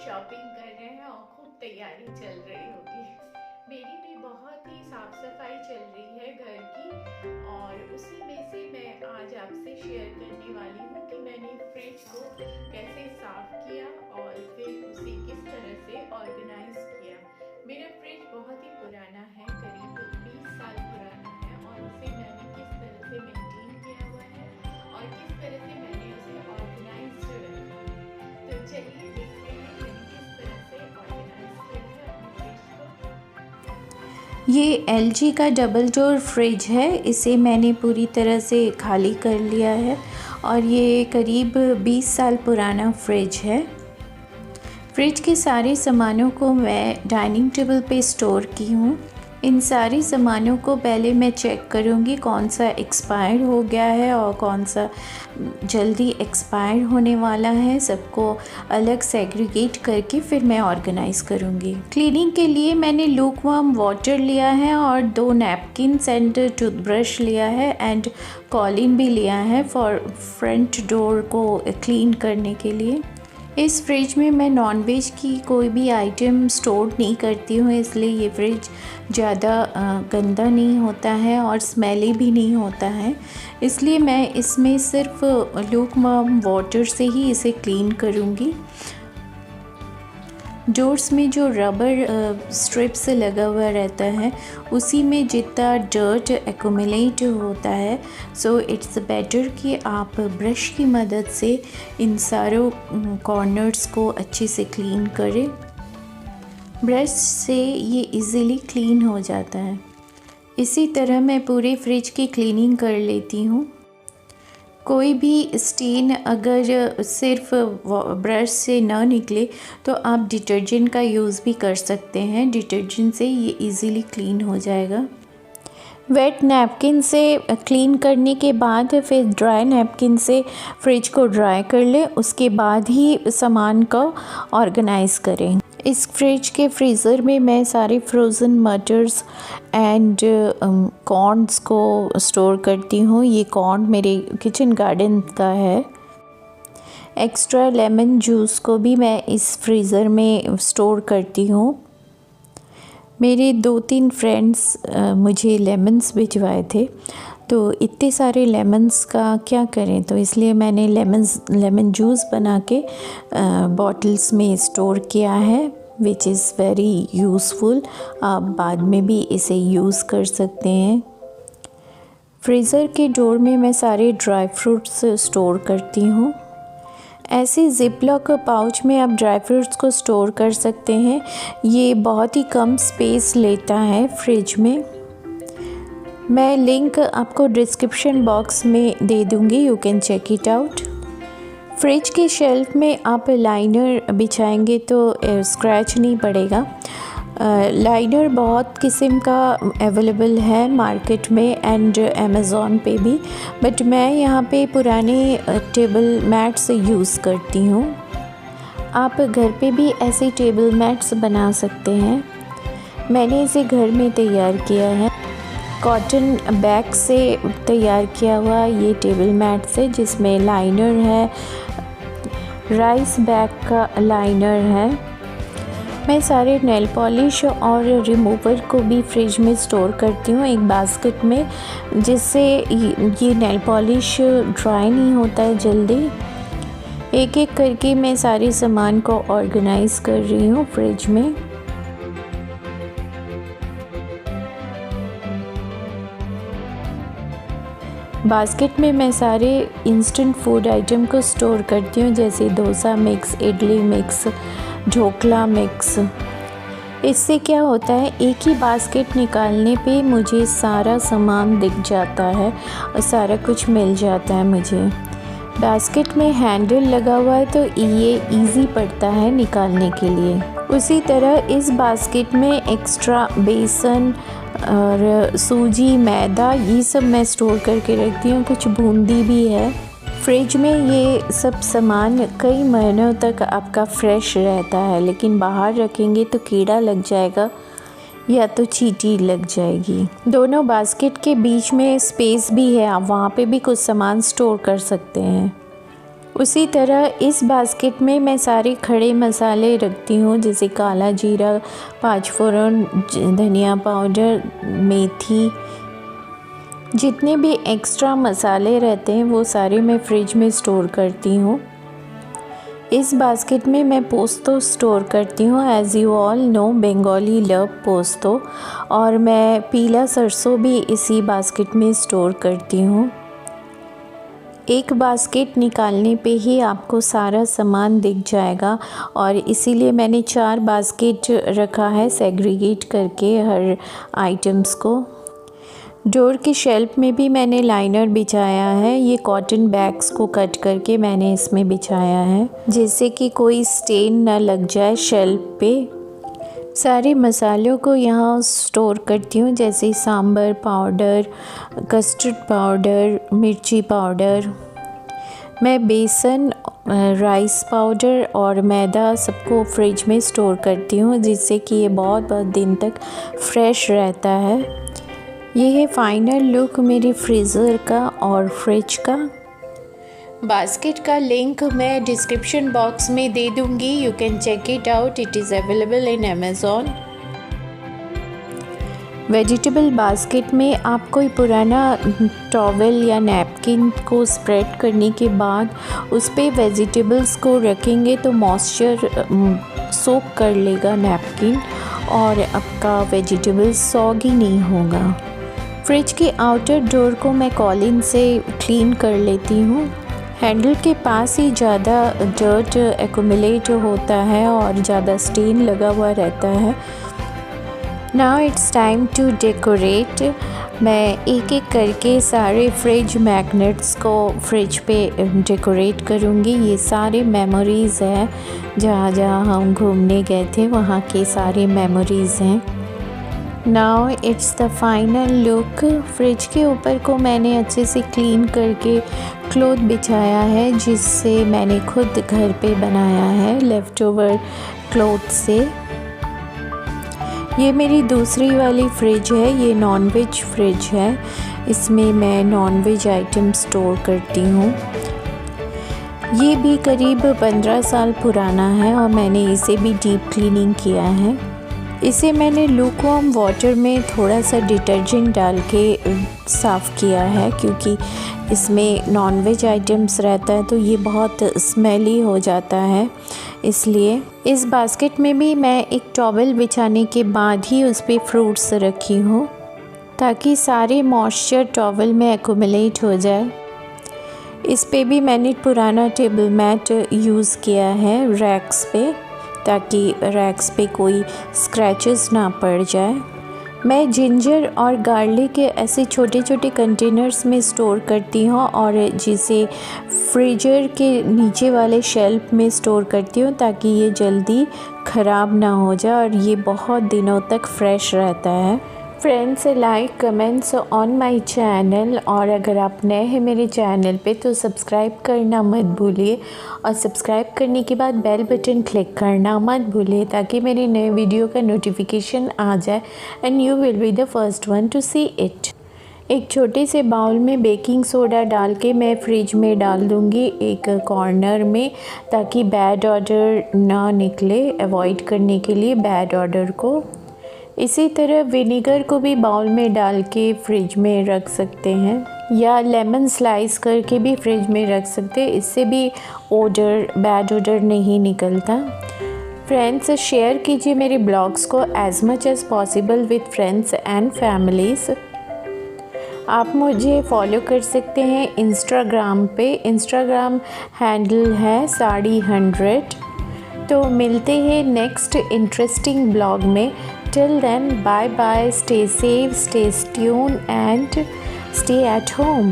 Shopping कर रहे हैं और खूब तैयारी चल रही होगी। मेरी भी बहुत ही साफ सफाई चल रही है घर की, और उसी में से मैं आज आपसे शेयर करने वाली हूँ कि मैंने फ्रिज को कैसे साफ किया और फिर उसे किस तरह से ऑर्गेनाइज किया। मेरा फ्रिज बहुत ही पुराना है, करीब 20 साल पुराना है, और उसे मैंने किस तरह से मेंटेन किया हुआ है और किस तरह से मैंने उसे ऑर्गेनाइज रखा। तो चलिए देखते हैं मैंने किस तरह से ऑर्गेनाइज किया है अपने फ्रिज को। ये LG का डबल डोर फ्रिज है। इसे मैंने पूरी तरह से खाली कर लिया है और ये करीब 20 साल पुराना फ्रिज है। फ्रिज के सारे सामानों को मैं डाइनिंग टेबल पे स्टोर की हूँ। इन सारे सामानों को पहले मैं चेक करूँगी कौन सा एक्सपायर हो गया है और कौन सा जल्दी एक्सपायर होने वाला है। सबको अलग सेग्रीगेट करके फिर मैं ऑर्गेनाइज़ करूँगी। क्लीनिंग के लिए मैंने लूकवार्म वाटर लिया है और 2 नैपकिन्स एंड टूथब्रश लिया है एंड कॉलिन भी लिया है फॉर फ्रंट डोर को क्लीन करने के लिए। इस फ्रिज में मैं नॉनवेज की कोई भी आइटम स्टोर नहीं करती हूँ, इसलिए ये फ्रिज ज़्यादा गंदा नहीं होता है और स्मेली भी नहीं होता है। इसलिए मैं इसमें सिर्फ लूकवार्म वाटर से ही इसे क्लीन करूँगी। डोर्स में जो रबर स्ट्रिप से लगा हुआ रहता है उसी में जितना डर्ट एक्यूमुलेट होता है, सो इट्स बेटर कि आप ब्रश की मदद से इन सारों कॉर्नर्स को अच्छे से क्लीन करें। ब्रश से ये इजीली क्लीन हो जाता है। इसी तरह मैं पूरे फ्रिज की क्लीनिंग कर लेती हूँ। कोई भी स्टेन अगर सिर्फ ब्रश से ना निकले तो आप डिटर्जेंट का यूज़ भी कर सकते हैं। डिटर्जेंट से ये इजीली क्लीन हो जाएगा। वेट नैपकिन से क्लीन करने के बाद फिर ड्राई नैपकिन से फ्रिज को ड्राई कर लें, उसके बाद ही सामान को ऑर्गेनाइज़ करें। इस फ्रिज के फ्रीज़र में मैं सारे फ्रोज़न मटर्स एंड कॉर्न्स को स्टोर करती हूँ। ये कॉर्न मेरे किचन गार्डन का है। एक्स्ट्रा लेमन जूस को भी मैं इस फ्रीज़र में स्टोर करती हूँ। मेरे 2-3 फ्रेंड्स मुझे लेमन्स भिजवाए थे, तो इतने सारे लेमन्स का क्या करें, तो इसलिए मैंने लेमन जूस बना के बॉटल्स में स्टोर किया है, विच इज़ वेरी यूज़फुल। आप बाद में भी इसे यूज़ कर सकते हैं। फ्रीज़र के डोर में मैं सारे ड्राई फ्रूट्स स्टोर करती हूँ। ऐसे ज़िपलॉक पाउच में आप ड्राई फ्रूट्स को स्टोर कर सकते हैं। ये बहुत ही कम स्पेस लेता है फ्रिज में। मैं लिंक आपको डिस्क्रिप्शन बॉक्स में दे दूँगी, you can check it out. Fridge के शेल्फ में आप लाइनर बिछाएंगे तो स्क्रैच नहीं पड़ेगा। लाइनर बहुत किस्म का अवेलेबल है मार्केट में एंड अमेज़ॉन पे भी, बट मैं यहाँ पे पुराने टेबल मैट्स यूज़ करती हूँ। आप घर पे भी ऐसे टेबल मैट्स बना सकते हैं। मैंने इसे घर में तैयार किया है। कॉटन बैग से तैयार किया हुआ ये टेबल मैट्स है, जिसमें लाइनर है, राइस बैग का लाइनर है। मैं सारे नेल पॉलिश और रिमूवर को भी फ्रिज में स्टोर करती हूँ एक बास्केट में, जिससे ये नेल पॉलिश ड्राई नहीं होता है जल्दी। एक एक करके मैं सारे सामान को ऑर्गेनाइज़ कर रही हूँ फ्रिज में। बास्केट में मैं सारे इंस्टेंट फूड आइटम को स्टोर करती हूँ, जैसे dosa mix, idli mix, dhokla mix. इससे क्या होता है, एक ही बास्केट निकालने पे मुझे सारा सामान दिख जाता है और सारा कुछ मिल जाता है मुझे। बास्केट में हैंडल लगा हुआ है तो ये इजी पड़ता है निकालने के लिए। उसी तरह इस बास्केट में एक्स्ट्रा बेसन और सूजी, मैदा, ये सब मैं स्टोर करके रखती हूँ। कुछ बूंदी भी है। फ्रिज में ये सब सामान कई महीनों तक आपका फ्रेश रहता है, लेकिन बाहर रखेंगे तो कीड़ा लग जाएगा या तो चींटी लग जाएगी। दोनों बास्केट के बीच में स्पेस भी है, आप वहाँ पे भी कुछ सामान स्टोर कर सकते हैं। उसी तरह इस बास्केट में मैं सारे खड़े मसाले रखती हूँ, जैसे काला जीरा, पाँचफोरन, धनिया पाउडर, मेथी, जितने भी एक्स्ट्रा मसाले रहते हैं वो सारे मैं फ्रिज में स्टोर करती हूँ। इस बास्केट में मैं पोस्तो स्टोर करती हूँ। As you all know Bengali love posto, और मैं पीला सरसों भी इसी बास्केट में स्टोर करती हूँ। एक बास्केट निकालने पे ही आपको सारा सामान दिख जाएगा, और इसीलिए मैंने 4 बास्केट रखा है सेग्रीगेट करके हर आइटम्स को। डोर के शेल्फ में भी मैंने लाइनर बिछाया है। ये कॉटन बैग्स को कट करके मैंने इसमें बिछाया है, जिससे कि कोई स्टेन ना लग जाए शेल्फ पे। सारे मसालों को यहाँ स्टोर करती हूँ, जैसे सांभर पाउडर, कस्टर्ड पाउडर, मिर्ची पाउडर। मैं बेसन, राइस पाउडर और मैदा सबको फ्रिज में स्टोर करती हूँ, जिससे कि ये बहुत दिन तक फ्रेश रहता है। ये है फाइनल लुक मेरी फ्रीज़र का और फ्रिज का। बास्केट का लिंक मैं डिस्क्रिप्शन बॉक्स में दे दूँगी, you can check it out, it is available in Amazon. Vegetable basket में आप कोई पुराना टॉवल या नैपकिन को स्प्रेड करने के बाद उस पर वेजिटेबल्स को रखेंगे तो मॉइस्चर सोक कर लेगा नैपकिन, और आपका वेजिटेबल्स सॉगी नहीं होगा। फ्रिज के आउटर डोर को मैं कॉलिन से क्लीन कर लेती हूँ। हैंडल के पास ही ज़्यादा डर्ट एक्यूमुलेट होता है और ज़्यादा स्टेन लगा हुआ रहता है। Now it's time to decorate. मैं एक एक करके सारे फ्रिज मैग्नेट्स को फ्रिज पे डेकोरेट करूँगी। ये सारे मेमोरीज़ हैं, जहाँ जहाँ हम घूमने गए थे वहाँ के सारे मेमोरीज़ हैं। Now it's the final look. Fridge के ऊपर को मैंने अच्छे से क्लीन करके क्लॉथ बिछाया है, जिससे मैंने खुद घर पे बनाया है लेफ़्ट ओवर क्लॉथ से। ये मेरी दूसरी वाली फ्रिज है, ये नॉनवेज फ्रिज है। इसमें मैं नॉनवेज आइटम स्टोर करती हूँ। ये भी करीब 15 साल पुराना है और मैंने इसे भी डीप क्लीनिंग किया है। इसे मैंने लूकवार्म वाटर में थोड़ा सा डिटर्जेंट डाल के साफ़ किया है, क्योंकि इसमें नॉनवेज आइटम्स रहता है तो ये बहुत स्मेली हो जाता है। इसलिए इस बास्केट में भी मैं एक टॉवल बिछाने के बाद ही उस पर फ्रूट्स रखी हूँ, ताकि सारे मॉइस्चर टॉवल में एक्यूमुलेट हो जाए। इस पे भी मैंने पुराना टेबल मैट यूज़ किया है रैक्स पे, ताकि रैक्स पे कोई स्क्रैचेस ना पड़ जाए। मैं जिंजर और गार्लिक ऐसे छोटे छोटे कंटेनर्स में स्टोर करती हूँ, और जिसे फ्रीजर के नीचे वाले शेल्फ में स्टोर करती हूँ, ताकि ये जल्दी ख़राब ना हो जाए और ये बहुत दिनों तक फ्रेश रहता है। Friends, like comments on my channel, और अगर आप नए हैं मेरे चैनल पे तो सब्सक्राइब करना मत भूलिए, और सब्सक्राइब करने के बाद बेल बटन क्लिक करना मत भूलिए, ताकि मेरे नए वीडियो का नोटिफिकेशन आ जाए and you will be the first one two see it. एक छोटे से बाउल में बेकिंग सोडा डाल के मैं फ्रिज में डाल दूँगी एक कॉर्नर में, ताकि बैड ऑर्डर ना निकले, अवॉइड करने के लिए बैड ऑर्डर को। इसी तरह विनेगर को भी बाउल में डाल के फ्रिज में रख सकते हैं, या लेमन स्लाइस करके भी फ्रिज में रख सकते हैं। इससे भी बैड ऑर्डर नहीं निकलता। फ्रेंड्स, शेयर कीजिए मेरे ब्लॉग्स को as much as possible with friends and families. आप मुझे फॉलो कर सकते हैं इंस्टाग्राम पे। इंस्टाग्राम हैंडल है साड़ी100। तो मिलते हैं नेक्स्ट इंटरेस्टिंग ब्लॉग में। Till then, bye bye, stay safe, stay tuned and stay at home.